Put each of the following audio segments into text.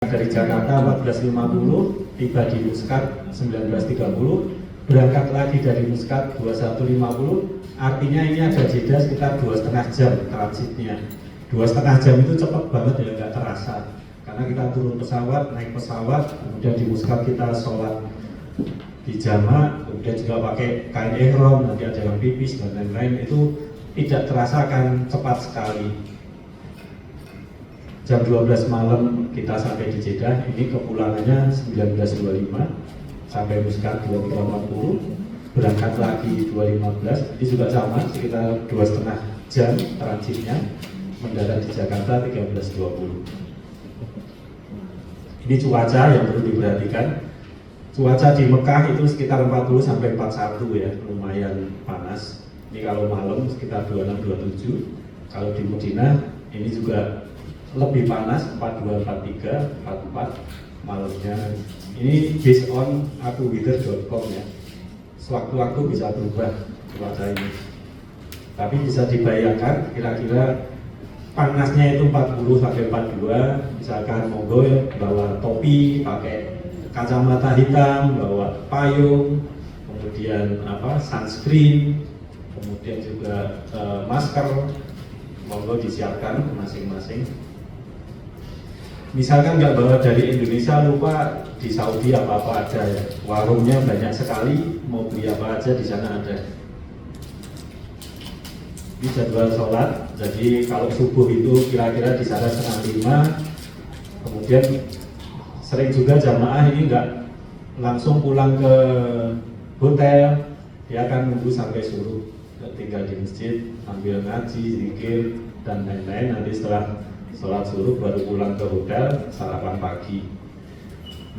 dari Jakarta 14.50, tiba di Muscat 19.30, berangkat lagi dari Muscat 21.50, artinya ini ada jeda sekitar 2,5 jam transitnya. 2,5 jam itu cepat banget ya, nggak terasa. Karena kita turun pesawat, naik pesawat, kemudian di Muscat kita sholat di jamaah, kemudian juga pakai kain ihram, nanti ada yang pipis dan lain-lain, itu tidak terasa akan cepat sekali. Jam 12 malam kita sampai di Jeddah, ini kepulangannya 19.25, sampai Muscat 23.40, berangkat lagi 2.15, ini juga sama, sekitar 2,5 jam transitnya, mendarat di Jakarta 13.20. Ini cuaca yang perlu diperhatikan. Cuaca di Mekah itu sekitar 40 sampai 41 ya, lumayan panas. Ini kalau malam sekitar 26-27. Kalau di Madinah ini juga lebih panas, 42, 43, 44 malamnya. Ini based on akuweather.com ya. Sewaktu-waktu bisa berubah cuaca ini. Tapi bisa dibayangkan kira-kira panasnya itu 40 sampai 42, misalkan monggo ya, bawa topi, pakai kacamata hitam, bawa payung, kemudian sunscreen, kemudian juga masker, monggo disiapkan masing-masing. Misalkan nggak bawa dari Indonesia, lupa di Saudi apa-apa ada ya, warungnya banyak sekali, mau beli apa aja di sana ada. Ini jadwal sholat, jadi kalau subuh itu kira-kira di sana 4:30, kemudian sering juga jamaah ini nggak langsung pulang ke hotel, dia akan nunggu sampai suruh, tinggal di masjid, ambil ngaji, zikir, dan lain-lain. Nanti setelah sholat suruh baru pulang ke hotel, sarapan pagi.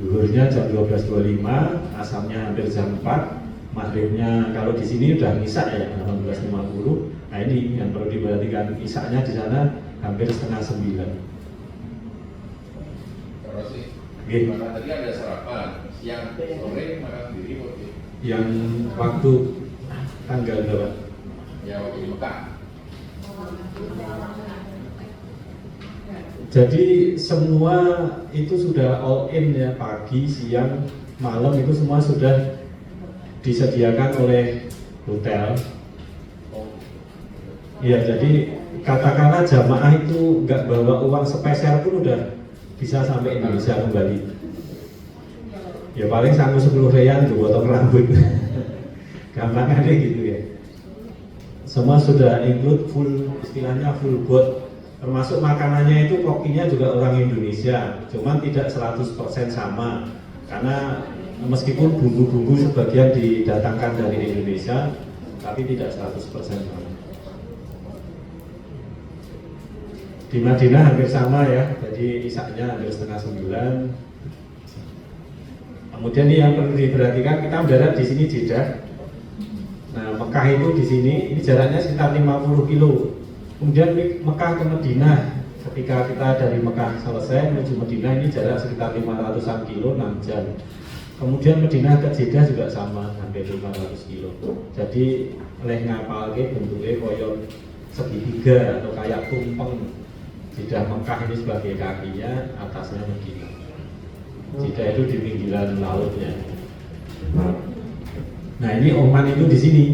Zuhurnya jam 12.25, asamnya hampir jam 4, maghribnya kalau di sini udah ngisak ya 18.50. Nah ini yang perlu diperhatikan, isaknya di sana hampir 8:30. Kalau sih, Oke. maka tadi ada sarapan, siang sore makan sendiri waktu Yang waktu tanggal berapa? ya waktu di Mekah. Jadi semua itu sudah all in ya, pagi, siang, malam itu semua sudah disediakan oleh hotel. Ya, jadi katakanlah jamaah itu nggak bawa uang sepeser pun udah bisa sampai Indonesia kembali. Ya paling sanggup 10 real untuk potong rambut. Gampangnya gitu ya. Semua sudah include full, istilahnya full board. Termasuk makanannya itu kokinya juga orang Indonesia, cuman tidak 100% sama. Karena meskipun bumbu-bumbu sebagian didatangkan dari Indonesia, tapi tidak 100% sama. Di Madinah hampir sama ya, jadi isaknya hampir 8:30. Kemudian ini yang perlu diperhatikan, kita mendarat di sini Jeddah. Nah, Mekah itu di sini, ini jaraknya sekitar 50 kilo. Kemudian Mekah ke Madinah, ketika kita dari Mekah selesai menuju Madinah, ini jarak sekitar 500-an kilo, 6 jam. Kemudian Madinah ke Jeddah juga sama, hampir 500 kilo. Jadi oleh ngapal ke bentuknya koyok segitiga atau kayak tumpeng. Jeddah Mekah ini sebagai kakinya, atasnya Madinah. Jeddah itu di pinggiran lautnya. Nah ini Oman itu di sini.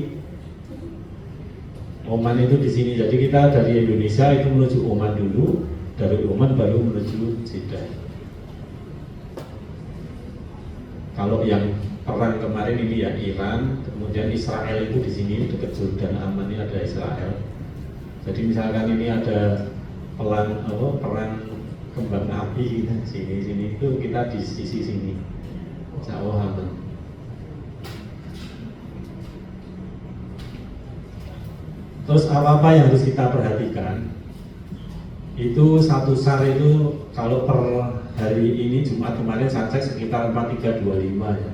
Oman itu di sini. Jadi kita dari Indonesia itu menuju Oman dulu, dari Oman baru menuju Jeddah. Kalau yang perang kemarin ini ya Iran, kemudian Israel itu di sini dekat Jordan, Aman ini ada Israel. Jadi misalkan ini ada perang kembang api sini itu kita di sisi sini, jauh aman. Terus apa yang harus kita perhatikan? Itu satu SAR itu kalau per hari ini Jumat kemarin saya cek sekitar 4325 ya,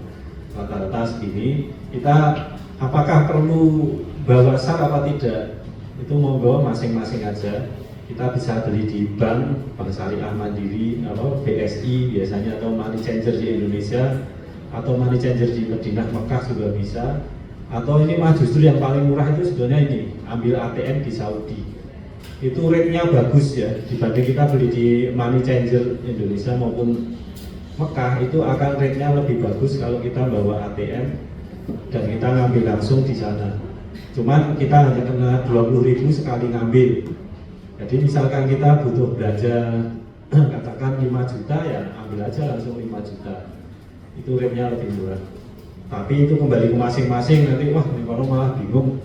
rata-rata segini. Kita apakah perlu bawa SAR apa tidak? Itu monggo masing-masing aja. Kita bisa beli di bank Syariah Mandiri, BSI biasanya, atau money changer di Indonesia, atau money changer di Madinah, Mekah juga bisa. Atau ini mah justru yang paling murah itu sebenarnya ini, ambil ATM di Saudi. itu rate-nya bagus ya, dibanding kita beli di money changer Indonesia maupun Mekah, itu akan rate-nya lebih bagus kalau kita bawa ATM dan kita ngambil langsung di sana. Cuman kita hanya kena 20.000 sekali ngambil. Jadi misalkan kita butuh belanja katakan 5 juta, ya ambil aja langsung 5 juta. Itu rate-nya lebih murah. Tapi itu kembali ke masing-masing, nanti wah ini kalau malah bingung,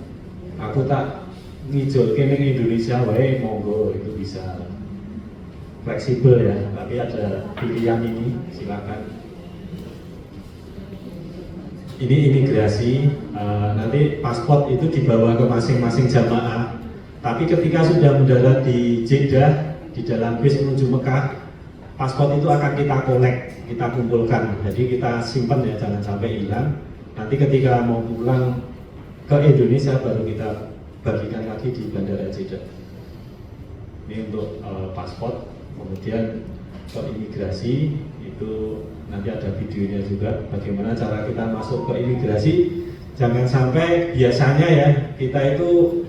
aku tak ngijol ke Indonesia wae, monggo, itu bisa fleksibel ya, tapi ada pilihan ini, silakan. Ini imigrasi, nanti paspor itu dibawa ke masing-masing jamaah. Tapi ketika sudah mendarat di Jeddah, di dalam bis menuju Mekah, paspor itu akan kita kolek, kita kumpulkan. Jadi kita simpan ya, jangan sampai hilang. Nanti ketika mau pulang ke Indonesia baru kita bagikan lagi di Bandara Jeddah. Ini untuk paspor. Kemudian ke imigrasi itu nanti ada videonya juga bagaimana cara kita masuk ke imigrasi. Jangan sampai biasanya ya kita itu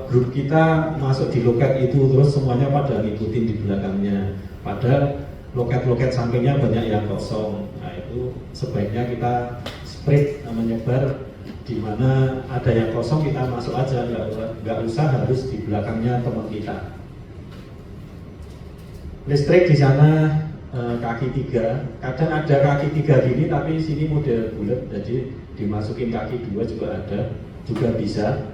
grup kita masuk di loket itu terus semuanya pada ngikutin di belakangnya, padahal loket-loket sampingnya banyak yang kosong. Nah itu sebaiknya kita spread, menyebar, di mana ada yang kosong kita masuk aja, nggak usah harus di belakangnya teman kita. Listrik di sana kaki 3, kadang ada kaki 3 gini tapi sini model bulat, jadi dimasukin kaki 2 juga ada, juga bisa.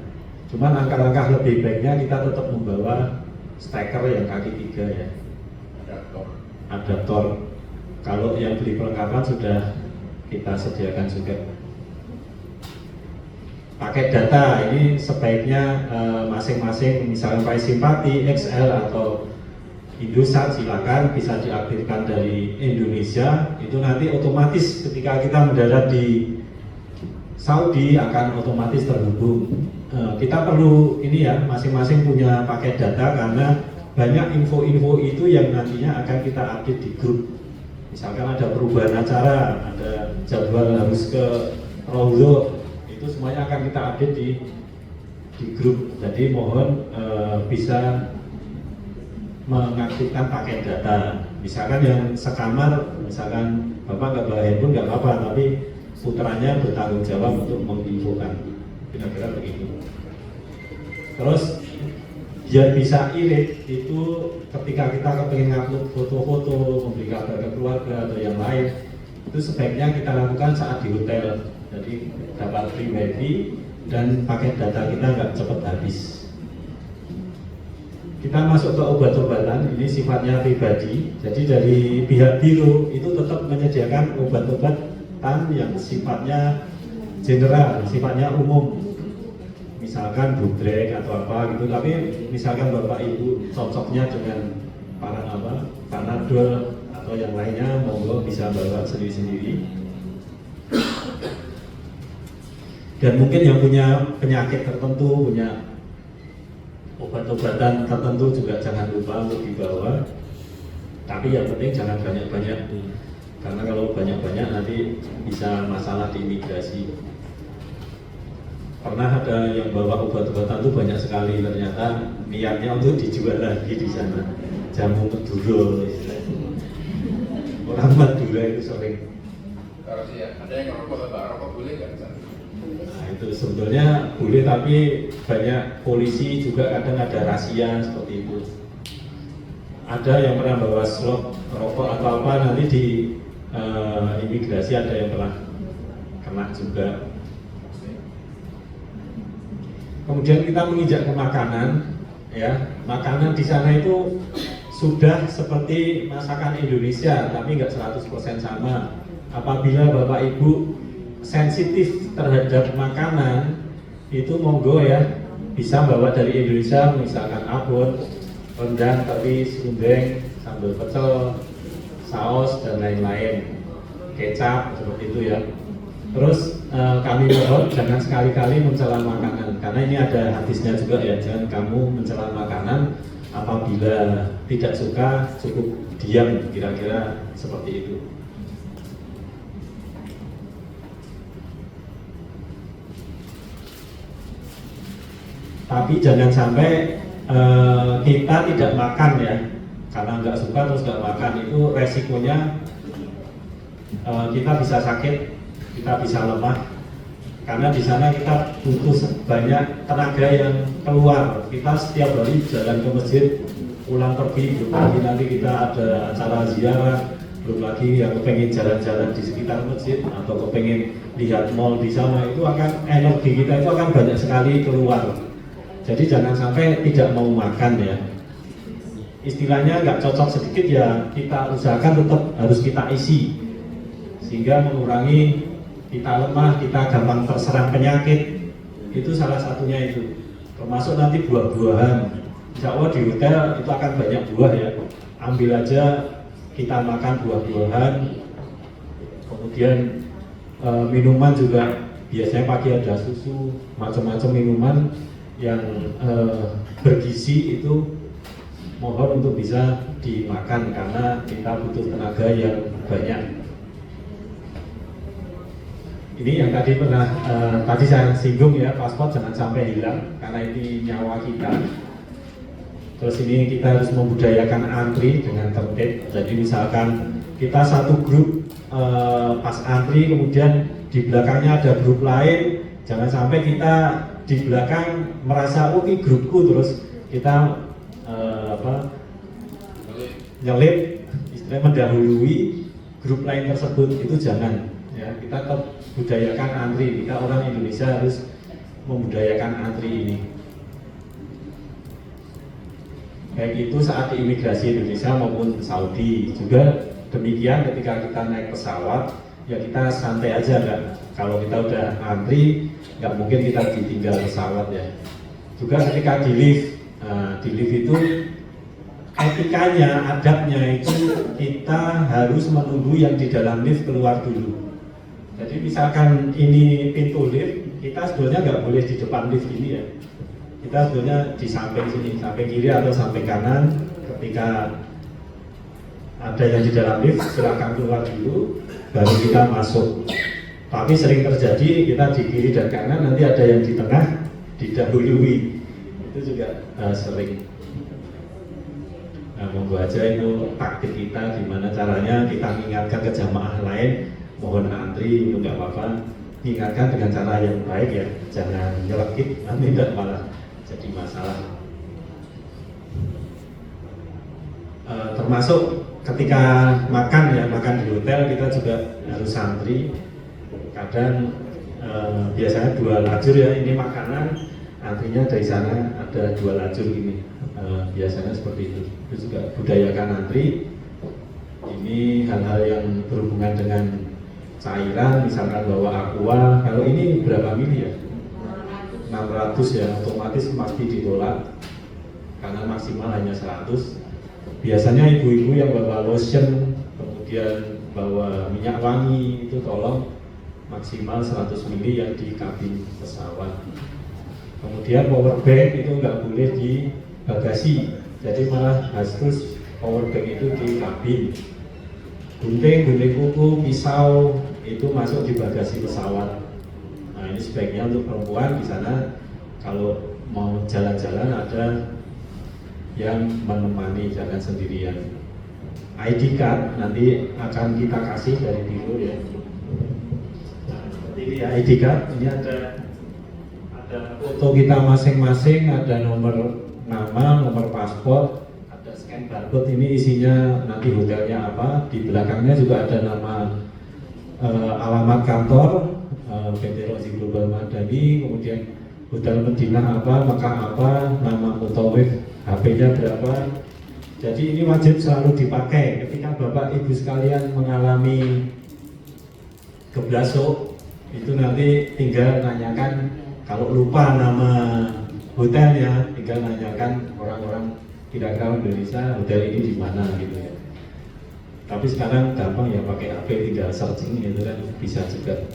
Cuman langkah-langkah lebih baiknya kita tetap membawa steker yang kaki 3 ya, adaptor. Kalau yang beli perlengkapan sudah kita sediakan juga. Paket data ini sebaiknya masing-masing, misalnya pakai Simpati, XL atau Indosat, silakan bisa diaktifkan dari Indonesia. Itu nanti otomatis ketika kita mendarat di Saudi akan otomatis terhubung. Kita perlu ini ya, masing-masing punya paket data karena banyak info-info itu yang nantinya akan kita update di grup. Misalkan ada perubahan acara, ada jadwal harus ke Raudhah, itu semuanya akan kita update di grup. Jadi mohon bisa mengaktifkan paket data. Misalkan yang sekamar, misalkan Bapak nggak bawa handphone nggak apa-apa, tapi putranya bertanggung jawab untuk menginfokan. Kira-kira begitu. Terus biar bisa irit itu ketika kita kepengen ngupload foto-foto, memberi kabar ke keluarga atau yang lain, itu sebaiknya kita lakukan saat di hotel. Jadi dapat free wifi dan paket data kita nggak cepat habis. Kita masuk ke obat-obatan, ini sifatnya pribadi. Jadi dari pihak biro itu tetap menyediakan obat-obatan yang sifatnya general, sifatnya umum. Misalkan Bubrek atau apa gitu. Tapi misalkan Bapak Ibu cocoknya dengan Panadol atau yang lainnya, monggo bisa bawa sendiri-sendiri. Dan mungkin yang punya penyakit tertentu, punya obat-obatan tertentu juga jangan lupa untuk dibawa. Tapi yang penting jangan banyak-banyak, karena kalau banyak-banyak nanti bisa masalah di imigrasi. Pernah ada yang bawa obat-obatan itu banyak sekali, ternyata niatnya untuk dijual lagi di sana. Jamu Madura, orang Madura itu sering. Kalau sih ada yang rokok boleh nggak? Nah itu sebetulnya boleh, tapi banyak polisi juga kadang ada rahasia seperti itu. Ada yang pernah bawa slot rokok atau apa, nanti di imigrasi ada yang pernah kena juga. Kemudian kita menginjak ke makanan, ya makanan di sana itu sudah seperti masakan Indonesia, tapi nggak 100% sama. Apabila Bapak Ibu sensitif terhadap makanan, itu monggo ya, bisa bawa dari Indonesia, misalkan abon, rendang, teri, serundeng, sambal pecel, saus dan lain-lain, kecap seperti itu ya. Terus kami mohon jangan sekali-kali mencela makanan, karena ini ada hadisnya juga ya, jangan kamu mencela makanan, apabila tidak suka cukup diam, kira-kira seperti itu. Tapi jangan sampai kita tidak makan ya, karena nggak suka terus nggak makan, itu resikonya kita bisa sakit, kita bisa lemah, karena di sana kita butuh banyak tenaga yang keluar. Kita setiap hari jalan ke masjid, pulang pergi, belum lagi nanti kita ada acara ziarah, belum lagi yang kepengen jalan-jalan di sekitar masjid atau kepengen lihat mall di sana, itu akan energi kita itu akan banyak sekali keluar. Jadi jangan sampai tidak mau makan ya. Istilahnya nggak cocok sedikit ya, kita usahakan tetap harus kita isi sehingga mengurangi kita lemah, kita gampang terserang penyakit. Itu salah satunya itu. Termasuk nanti buah-buahan. Insya Allah di hotel itu akan banyak buah ya. Ambil aja, kita makan buah-buahan. Kemudian minuman juga biasanya pagi ada susu, macam-macam minuman yang bergizi itu mohon untuk bisa dimakan karena kita butuh tenaga yang banyak. Ini yang tadi tadi saya singgung ya, paspor jangan sampai hilang karena ini nyawa kita. Terus ini kita harus membudayakan antri dengan tertib. Jadi misalkan kita satu grup pas antri, kemudian di belakangnya ada grup lain, jangan sampai kita di belakang merasa oh ini grupku, terus kita nyelip, istilahnya mendahului grup lain tersebut. Itu jangan ya, kita tetap budayakan antri. Kita orang Indonesia harus membudayakan antri ini. Baik itu saat di imigrasi Indonesia maupun Saudi juga demikian. Ketika kita naik pesawat ya kita santai aja kan. Kalau kita udah antri nggak mungkin kita ditinggal pesawat ya. Juga ketika di lift itu etikanya, adabnya itu kita harus menunggu yang di dalam lift keluar dulu. Jadi misalkan ini pintu lift, kita sebenarnya nggak boleh di depan lift ini ya. Kita sebenarnya di samping sini, samping kiri atau samping kanan. Ketika ada yang di dalam lift, silakan keluar dulu, baru kita masuk. Tapi sering terjadi kita di kiri dan kanan, nanti ada yang di tengah didahului. Itu juga sering. Nah, monggo aja itu taktik kita, gimana caranya kita mengingatkan ke jamaah lain, mohon antri, itu nggak apa-apa. Ingatkan dengan cara yang baik ya, jangan nyelekit, nanti tidak malah jadi masalah. Termasuk ketika makan ya, makan di hotel kita juga harus antri. Kadang biasanya 2 lajur ya, ini makanan, antrinya dari sana ada 2 lajur ini. Biasanya seperti itu. Itu juga budayakan antri. Ini hal-hal yang berhubungan dengan cairan, misalkan bawa aqua. Kalau ini berapa mili ya? 600 ya, otomatis pasti ditolak karena maksimal hanya 100. Biasanya ibu-ibu yang bawa lotion, kemudian bawa minyak wangi, itu tolong maksimal 100 mili yang di kabin pesawat. Kemudian power bank itu nggak boleh di bagasi, jadi malah harus power bank itu di kabin. Gunting kuku, pisau itu masuk di bagasi pesawat. Nah ini sebaiknya untuk perempuan di sana kalau mau jalan-jalan ada yang menemani, jangan sendirian. ID card nanti akan kita kasih dari biro ya. Nah, seperti ini ya ID card, ini ada foto kita masing-masing, ada nomor nama, nomor paspor, ada scan barcode. Ini isinya nanti hotelnya apa, di belakangnya juga ada nama alamat kantor PT Rozi Global Madani, kemudian Hotel Medina apa, Mekah apa, nama mutawif, HP-nya berapa. Jadi ini wajib selalu dipakai ketika Bapak Ibu sekalian mengalami geblasok, itu nanti tinggal nanyakan, kalau lupa nama hotelnya tinggal nanyakan orang-orang kira-kira Indonesia hotel ini di mana gitu ya. Tapi sekarang gampang ya, pakai HP tinggal searching gitu kan bisa juga.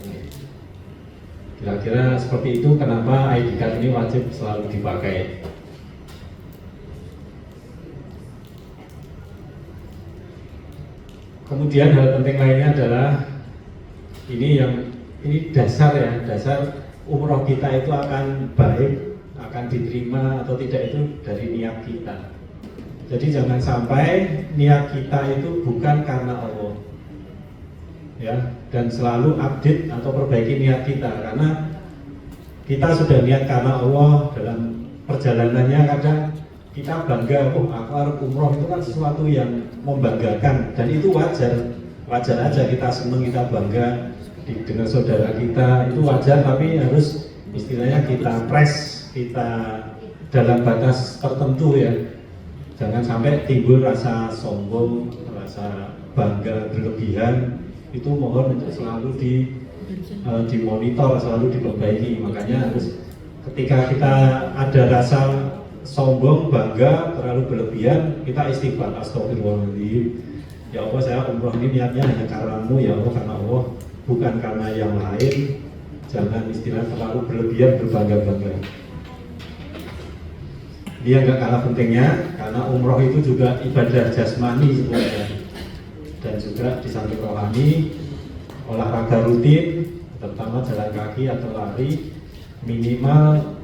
Kira-kira seperti itu kenapa ID card ini wajib selalu dipakai. Kemudian hal penting lainnya adalah ini dasar ya, dasar umroh kita itu akan baik akan diterima atau tidak itu dari niat kita. Jadi jangan sampai niat kita itu bukan karena Allah, ya, dan selalu update atau perbaiki niat kita, karena kita sudah niat karena Allah dalam perjalanannya kadang kita bangga, oh aku harus umroh, itu kan sesuatu yang membanggakan dan itu wajar aja kita senang, kita bangga dengan saudara kita, itu wajar, tapi harus istilahnya kita press, kita dalam batas tertentu ya, jangan sampai timbul rasa sombong, rasa bangga berlebihan, itu mohon untuk selalu dimonitor, selalu diperbaiki. Makanya harus ketika kita ada rasa sombong, bangga, terlalu berlebihan, kita istighfar, astagfirullahaladzim, ya Allah saya umroh ini niatnya hanya karenamu ya Allah, karena Allah, bukan karena yang lain. Jangan istilah terlalu berlebihan, berbangga-bangga. Dia nggak kalah pentingnya, karena umroh itu juga ibadah jasmani sebenarnya, dan juga di samping rohani, olahraga rutin, terutama jalan kaki atau lari, minimal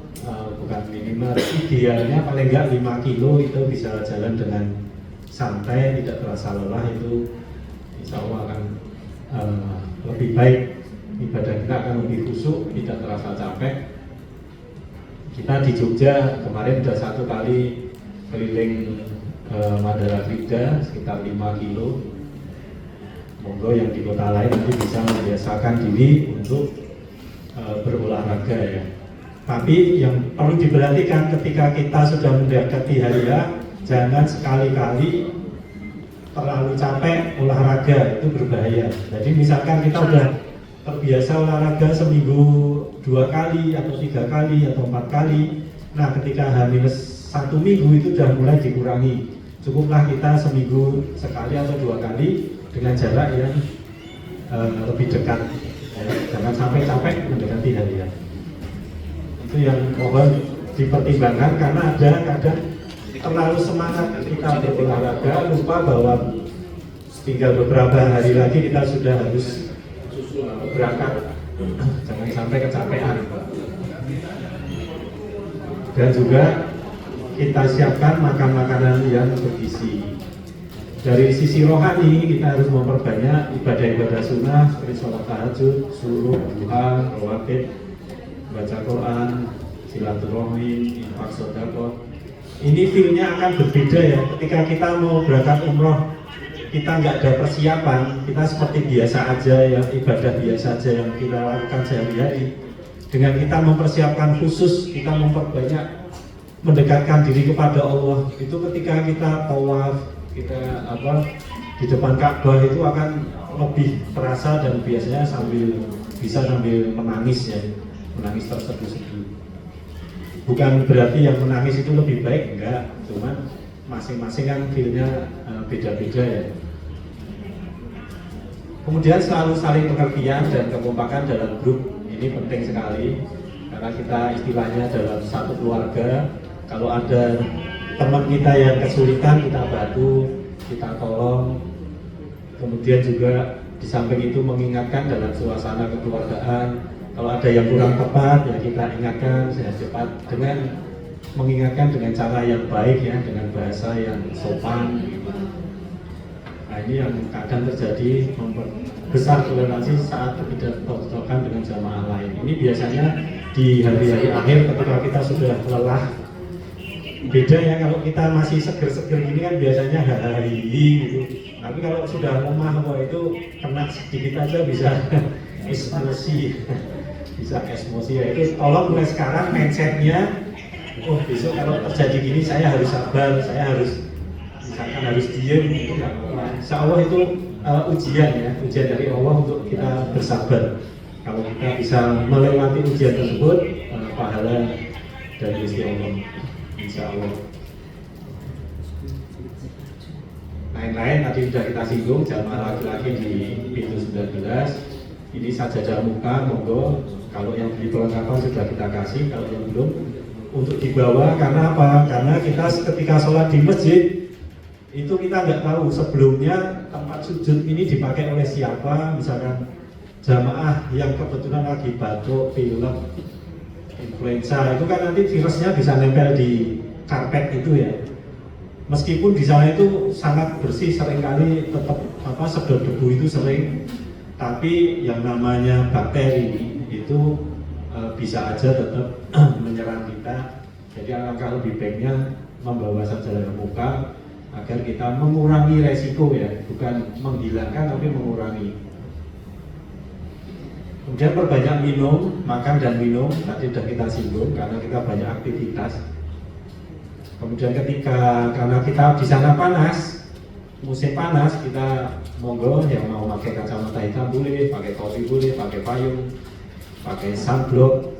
idealnya paling nggak 5 kilo itu bisa jalan dengan santai, tidak terasa lelah, itu insya Allah akan lebih baik, ibadah kita akan lebih khusyuk, tidak terasa capek. Kita di Jogja kemarin sudah 1 kali keliling Mandala Krida sekitar 5 kilo. Monggo yang di kota lain nanti bisa membiasakan diri untuk berolahraga ya. Tapi yang perlu diperhatikan ketika kita sudah mendekati hari H, jangan sekali-kali terlalu capek olahraga, itu berbahaya. Jadi misalkan kita udah terbiasa olahraga seminggu 2 kali atau 3 kali atau 4 kali, nah ketika H-1 minggu itu sudah mulai dikurangi. Cukuplah kita seminggu sekali atau 2 kali dengan jarak yang lebih dekat ya. Jangan sampai capek mendekati hari H. Itu yang mohon dipertimbangkan, karena ada kadang terlalu semangat kita berolahraga, lupa bahwa tinggal beberapa hari lagi kita sudah harus berangkat. Jangan sampai kecapean. Dan juga kita siapkan makan-makanan yang bergizi. Dari sisi rohani kita harus memperbanyak ibadah-ibadah sunnah seperti sholat tahajud, suruh, duha, rawatib, baca Quran, silaturahmi, infak sedekah. Ini feel-nya akan berbeda ya. Ketika kita mau berangkat umroh, kita nggak ada persiapan, kita seperti biasa aja ya, ibadah biasa aja yang kita lakukan sehari-hari. Dengan kita mempersiapkan khusus, kita memperbanyak mendekatkan diri kepada Allah. Itu ketika kita tawaf, kita di depan Ka'bah itu akan lebih terasa, dan biasanya bisa sambil menangis ya, menangis terseduh-seduh. Bukan berarti yang menangis itu lebih baik, enggak, cuman masing-masing kan feel-nya beda-beda ya. Kemudian selalu saling pengertian dan kekompakan dalam grup, ini penting sekali, karena kita istilahnya dalam satu keluarga. Kalau ada teman kita yang kesulitan, kita bantu, kita tolong. Kemudian juga di samping itu mengingatkan dalam suasana kekeluargaan. Kalau ada yang kurang tepat, ya kita ingatkan sehat cepat dengan mengingatkan dengan cara yang baik ya, dengan bahasa yang sopan. Nah ini yang kadang terjadi, memperbesar toleransi saat ketidakcocokan dengan jamaah lain. Ini biasanya di hari-hari akhir ketika kita sudah lelah. Beda ya, kalau kita masih seger-seger gini kan biasanya hari gitu. Tapi kalau sudah lemah itu kena sedikit aja bisa emosi, bisa emosi ya. Itu tolong mulai sekarang mindsetnya, oh besok kalau terjadi gini saya harus sabar, saya harus misalkan harus diem, itu nggak apa-apa. Insya Allah itu ujian ya, ujian dari Allah untuk kita bersabar. Kalau kita bisa melewati ujian tersebut, pahala dari Gusti Allah, insya Allah. Lain-lain tadi sudah kita singgung, jamaah laki-laki di pintu 19. Ini sajadah muka, monggo. Kalau yang beli perlengkapan sudah kita kasih, kalau yang belum untuk dibawa. Karena apa? Karena kita ketika sholat di masjid itu kita nggak tahu sebelumnya tempat sujud ini dipakai oleh siapa. Misalkan jamaah yang kebetulan lagi batuk, pilek, influenza itu kan nanti virusnya bisa nempel di karpet itu ya. Meskipun di sana itu sangat bersih, seringkali tetap sedot debu itu sering, tapi yang namanya bakteri itu bisa aja tetap menyerang kita. Jadi alangkah lebih baiknya membawa sarjana muka agar kita mengurangi resiko ya, bukan menghilangkan tapi mengurangi. Kemudian perbanyak minum, makan dan minum, tadi sudah kita singgung karena kita banyak aktivitas. Kemudian karena kita di sana panas, musim panas, kita monggo yang mau pakai kacamata hitam boleh, pakai topi boleh, pakai payung, pakai sunblock,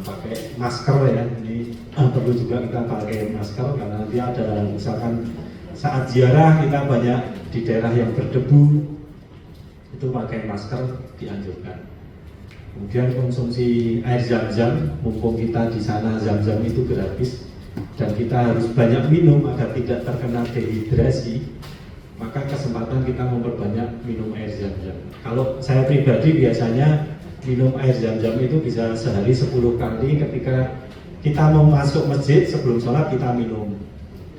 pakai masker ya. Ini perlu juga kita pakai masker karena nanti ada misalkan saat ziarah kita banyak di daerah yang berdebu, itu pakai masker dianjurkan. Kemudian konsumsi air zam-zam, mumpung kita di sana zam-zam itu gratis dan kita harus banyak minum agar tidak terkena dehidrasi, maka kesempatan kita memperbanyak minum air zam-zam. Kalau saya pribadi biasanya minum air zam-zam itu bisa sehari 10 kali. Ketika kita mau masuk masjid sebelum sholat kita minum,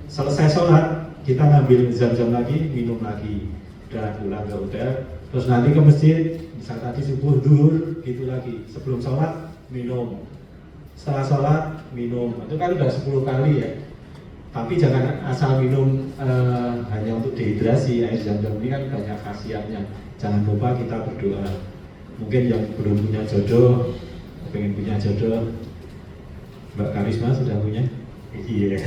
selesai sholat kita ngambil zam-zam lagi, minum lagi, udah pulang ke udah, terus nanti ke masjid, misal tadi subuh duhur gitu lagi, sebelum sholat minum, setelah sholat minum, itu kan udah 10 kali ya. Tapi jangan asal minum hanya untuk dehidrasi. Air zam-zam ini kan banyak khasiatnya. Jangan lupa kita berdoa. Mungkin yang belum punya jodoh, pengen punya jodoh, Mbak Karisma sudah punya? Iya.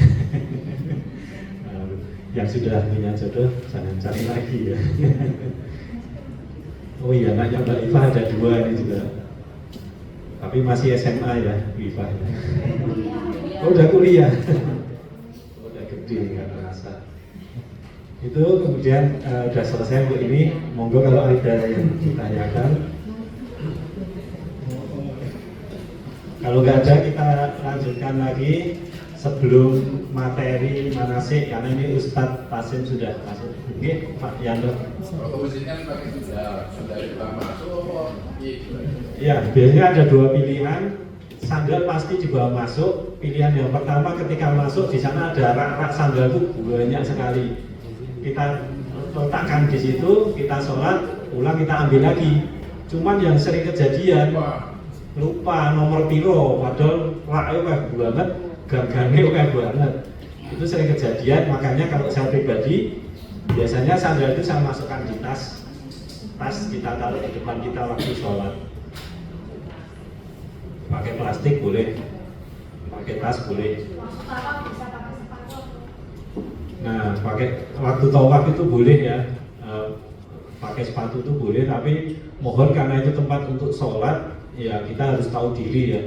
Yang sudah punya jodoh jangan cari lagi ya. Oh iya, anaknya Mbak Iva ada 2 ini juga, tapi masih SMA ya, Iva ya. Oh udah kuliah. Oh, udah gede nggak terasa. Itu kemudian udah selesai untuk ini. Monggo kalau ada yang ditanyakan. Kalau nggak ada kita lanjutkan lagi sebelum materi manasik, karena ini Ustadz Tasim sudah masuk. Oke, Pak Yanto. Kalau mesin kan pakai sudah masuk. Ya, biasanya ada 2 pilihan. Sandal pasti juga masuk. Pilihan yang pertama ketika masuk di sana ada rak-rak sandal itu banyak sekali. Kita letakkan di situ, kita sholat, pulang kita ambil lagi. Cuman yang sering kejadian lupa nomor piro, padahal raknya banget, ganggannya banget. Itu sering kejadian, makanya kalau saya pribadi biasanya sandal itu saya masukkan di tas kita taruh di depan kita waktu sholat. Pakai plastik boleh, pakai tas boleh. Nah, pakai waktu tawaf itu boleh ya, pakai sepatu itu boleh, tapi mohon karena itu tempat untuk sholat, ya kita harus tahu diri ya.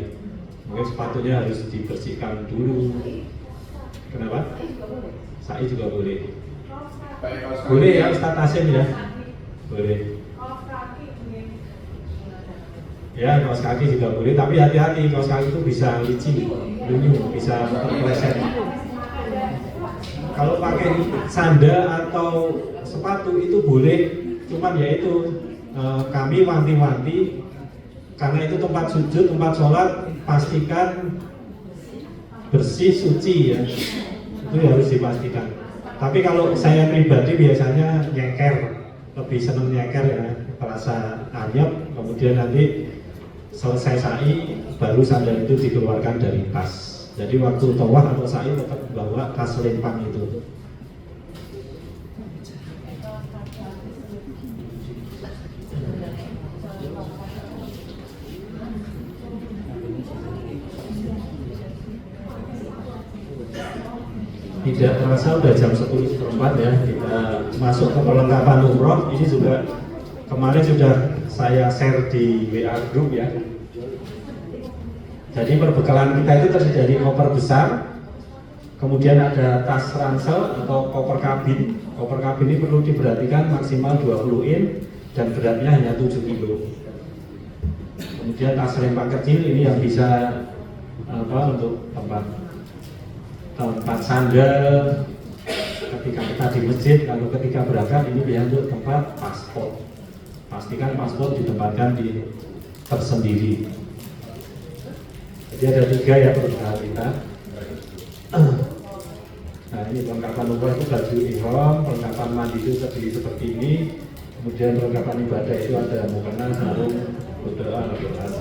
Mungkin sepatunya harus dibersihkan dulu. Kenapa? Sa'i juga boleh. Boleh ya Ustaz Tasim ya? Boleh. Ya, kaos kaki juga boleh, tapi hati-hati, kaos kaki itu bisa licin, lunyu, bisa terpeleset. Kalau pakai sandal atau sepatu itu boleh, cuman ya itu kami wanti-wanti karena itu tempat sujud, tempat sholat, pastikan bersih, suci ya, itu harus dipastikan. Tapi kalau saya pribadi biasanya nyeker, lebih seneng nyeker ya, terasa anyep, kemudian nanti selesai sa'i baru sandal itu dikeluarkan dari tas. Jadi waktu tawaf atau sa'i tetap bawa tas lempang itu. Tidak terasa udah jam 10.04 ya, kita masuk ke perlengkapan umroh. Ini juga kemarin sudah saya share di WA group ya. Jadi perbekalan kita itu terdiri dari koper besar, kemudian ada tas ransel atau koper kabin. Koper kabin ini perlu diperhatikan maksimal 20 in dan beratnya hanya 7 kilo. Kemudian tas lempang kecil ini yang bisa untuk tempat sandal ketika kita di masjid, lalu ketika berangkat ini bisa untuk tempat paspor. Pastikan paspor ditempatkan di tersendiri. Jadi ada 3 ya perusahaan kita. Nah ini perlengkapan umroh itu baju ihram, perlengkapan mandi itu seperti ini, kemudian perlengkapan ibadah itu ada mukena, sarung, berdoa, al-Quran.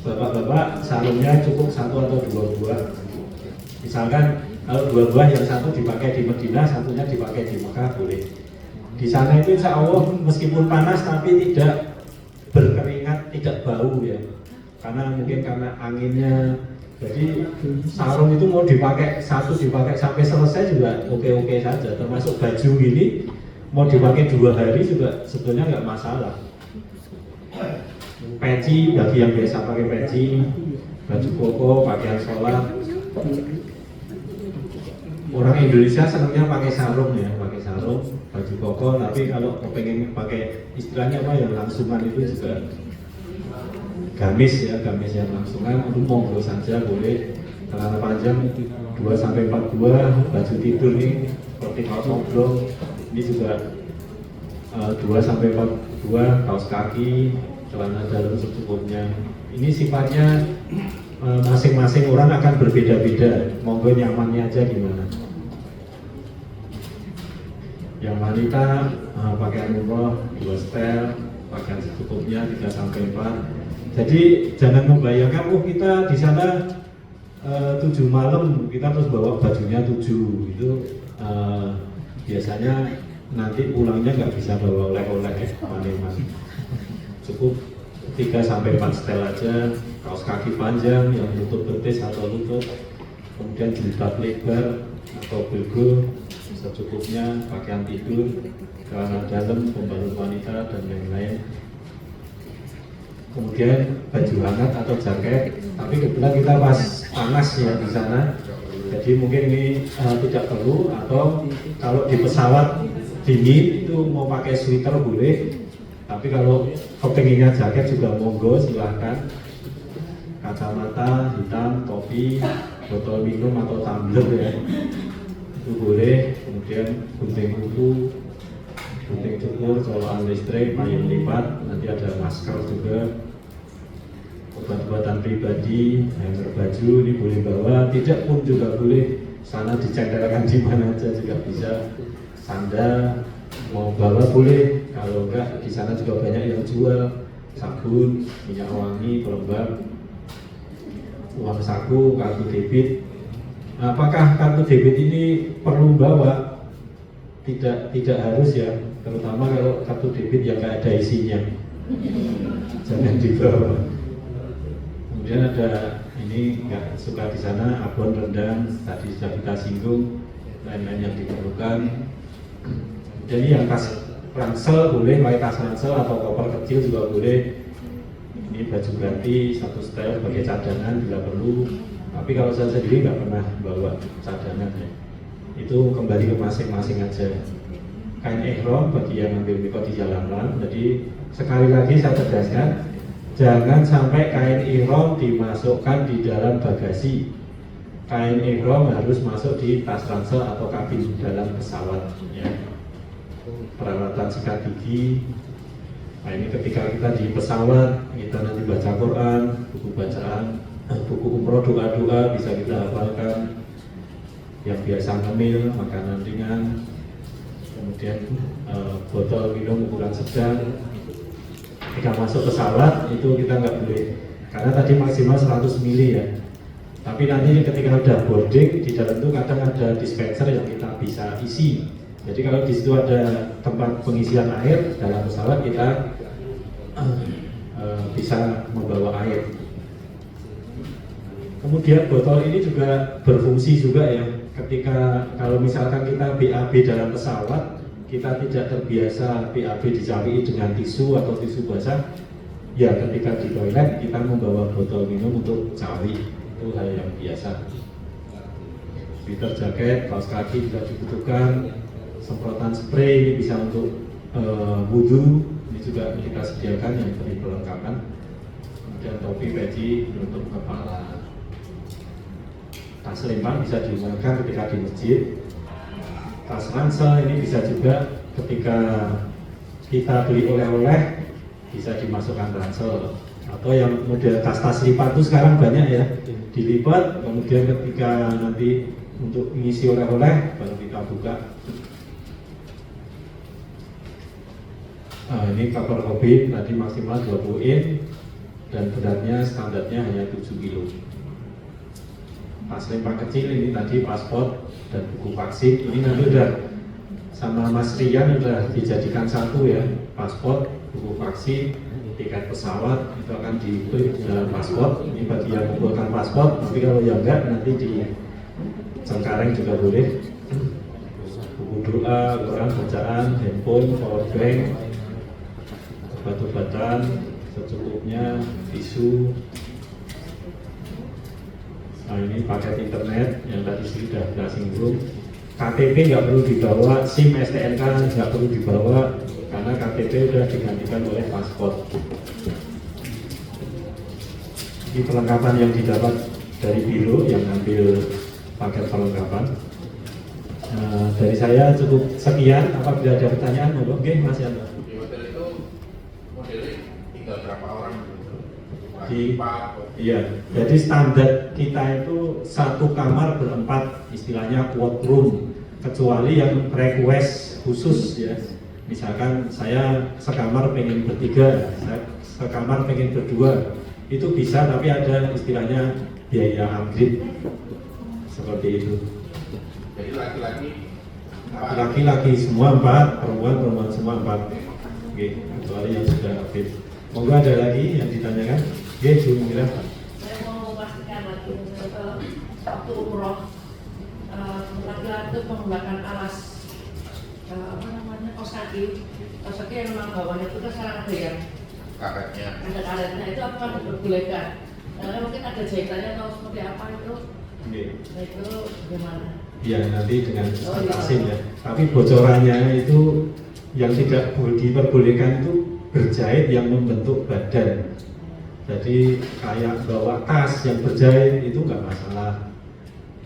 Bapak-bapak sarungnya cukup 1 atau 2 buah. Misalkan kalau 2 buah yang 1 dipakai di Madinah, satunya dipakai di Mekah boleh. Di sana itu insya Allah meskipun panas tapi tidak berkeringat, tidak bau ya. Karena mungkin karena anginnya. Jadi sarung itu mau dipakai 1 dipakai sampai selesai juga oke-oke saja. Termasuk baju gini mau dipakai 2 hari juga sebetulnya nggak masalah. Peci bagi yang biasa pakai peci, baju koko, pakaian sholat. Orang Indonesia senangnya pakai sarung ya, pakai sarung, baju koko. Tapi kalau pengen pakai istilahnya apa yang langsungan itu juga gamis ya, gamis yang langsungan itu monggo saja boleh. Celana panjang 2-4 buah, baju tidur ini seperti kaos oblong ini juga 2-4 buah, kaos kaki, celana dalam secukupnya. Ini sifatnya masing-masing orang akan berbeda-beda, monggo nyamannya aja gimana. Yang wanita pakaian umroh 2 setel, pakaian secukupnya 3-4. Jadi jangan membayangkan, kita di sana 7 malam kita terus bawa bajunya 7 itu biasanya nanti pulangnya nggak bisa bawa oleh-oleh teman-teman. Cukup 3-4 setel aja, kaos kaki panjang yang tutup betis atau lutut, kemudian jilbab lebar atau belgo secukupnya, pakaian tidur, celana dalam, pembalut wanita dan lain-lain. Kemudian baju hangat atau jaket, tapi kebetulan kita pas panas ya di sana, jadi mungkin ini tidak perlu. Atau kalau di pesawat dingin itu mau pakai sweater boleh, tapi kalau kepinginnya jaket juga monggo silahkan. Kacamata hitam, topi, botol minum atau tumbler ya itu boleh. Kemudian gunting kuku, gunting cukur, colokan listrik, payung lipat, nanti ada masker juga. Obat-obatan pribadi, hanger baju ini boleh bawa, tidak pun juga boleh. Sana dicandarkan di mana aja juga bisa. Sandal mau bawa boleh, kalau enggak di sana juga banyak yang jual sabun, minyak wangi, pelembab, uang saku, kartu debit. Apakah kartu debit ini perlu bawa? Tidak harus ya, terutama kalau kartu debit yang nggak ada isinya, jangan dibawa. Kemudian ada ini nggak suka di sana, abon rendang, tadi sudah kita singgung, lain-lain yang diperlukan. Jadi yang tas ransel boleh, pakai tas ransel atau koper kecil juga boleh. Ini baju ganti 1 setel sebagai cadangan bila perlu. Tapi kalau saya sendiri nggak pernah bawa cadangan ya. Itu kembali ke masing-masing aja. Kain ihram bagi yang ambil mikot di jalan. Jadi sekali lagi saya tegaskan, jangan sampai kain ihram dimasukkan di dalam bagasi. Kain ihram harus masuk di tas ransel atau kabin dalam pesawat ya. Peralatan sikat gigi. Nah ini ketika kita di pesawat, kita nanti baca Quran, buku bacaan, buku umroh, doa-doa bisa kita hafalkan. Yang biasa ngemil, makanan ringan, kemudian botol minum ukuran sedang. Ketika masuk pesawat itu kita nggak boleh, karena tadi maksimal 100 ml ya. Tapi nanti ketika udah boarding, di dalam itu kadang ada dispenser yang kita bisa isi. Jadi kalau di situ ada tempat pengisian air dalam pesawat, kita bisa membawa air. Kemudian botol ini juga berfungsi juga ya. Ketika kalau misalkan kita BAB dalam pesawat, kita tidak terbiasa BAB dicari dengan tisu atau tisu basah, ya ketika di toilet kita membawa botol minum untuk cari, itu hal yang biasa. Sweater, jaket, kaos kaki juga dibutuhkan. Semprotan spray ini bisa untuk wudhu, ini juga kita sediakan yang beri perlengkapan. Kemudian topi, peci untuk kepala. Tas lempang bisa digunakan ketika di masjid. Tas ransel ini bisa juga ketika kita beli oleh-oleh bisa dimasukkan ransel. Atau yang model tas-tas lipat itu sekarang banyak ya, dilipat, kemudian ketika nanti untuk mengisi oleh-oleh baru kita buka. Nah, ini cover COVID tadi maksimal 20 in dan beratnya standarnya hanya 7 kilo. Tas lempak kecil ini tadi paspor dan buku vaksin, ini nanti udah sama Mas Rian udah dijadikan satu ya, paspor, buku vaksin, tiket pesawat itu akan diklik dalam paspor. Ini bagi yang mengumpulkan paspor, tapi kalau yang enggak nanti di Cengkareng juga boleh. Buku doa, Quran bacaan, handphone, power bank, obat-obatan secukupnya, tisu. Nah ini paket internet yang tadi sudah kita singgung. KTP nggak perlu dibawa, SIM STNK nggak perlu dibawa karena KTP sudah digantikan oleh paspor. Ini perlengkapan yang didapat dari Biro yang ambil paket perlengkapan. Dari saya cukup sekian. Apabila ada pertanyaan, monggo. Oke, Mas Yanto. Di hotel itu modelnya tinggal berapa orang? Iya, jadi standar kita itu satu kamar berempat, istilahnya quad room, kecuali yang request khusus ya. Misalkan saya sekamar pengen bertiga, saya sekamar pengen berdua, itu bisa, tapi ada istilahnya biaya upgrade seperti itu. Jadi Laki-laki semua 4, perempuan semua 4. Oke, kecuali yang sudah upgrade. Monggo ada lagi yang ditanyakan? Oke, Bu Mira. Saya mau memastikan lagi waktu umroh laki-laki itu menggunakan alas kaos kaki yang memang bawahnya itu kan sekarang ada yang karetnya. ada karetnya, itu apakah diperbolehkan? Mungkin ada jahitannya atau seperti apa itu? Oke. Nah itu gimana? Ya nanti dengan atasin ya. Tapi bocorannya itu yang tidak diperbolehkan itu berjahit yang membentuk badan. Jadi kayak bawa tas yang berjahit itu nggak masalah.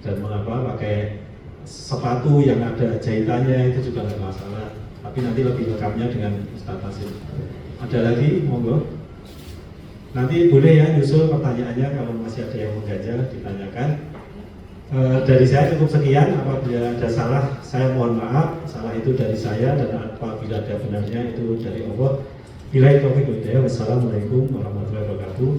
Dan mengapa pakai sepatu yang ada jahitannya itu juga nggak masalah. Tapi nanti lebih lengkapnya dengan Ustaz Hasim. Ada lagi, monggo. Nanti boleh ya nyusul pertanyaannya kalau masih ada yang mengganjal ditanyakan. Dari saya cukup sekian. Apabila ada salah, saya mohon maaf. Salah itu dari saya dan apabila ada benarnya itu dari Allah. Wassalamualaikum warahmatullahi wabarakatuh.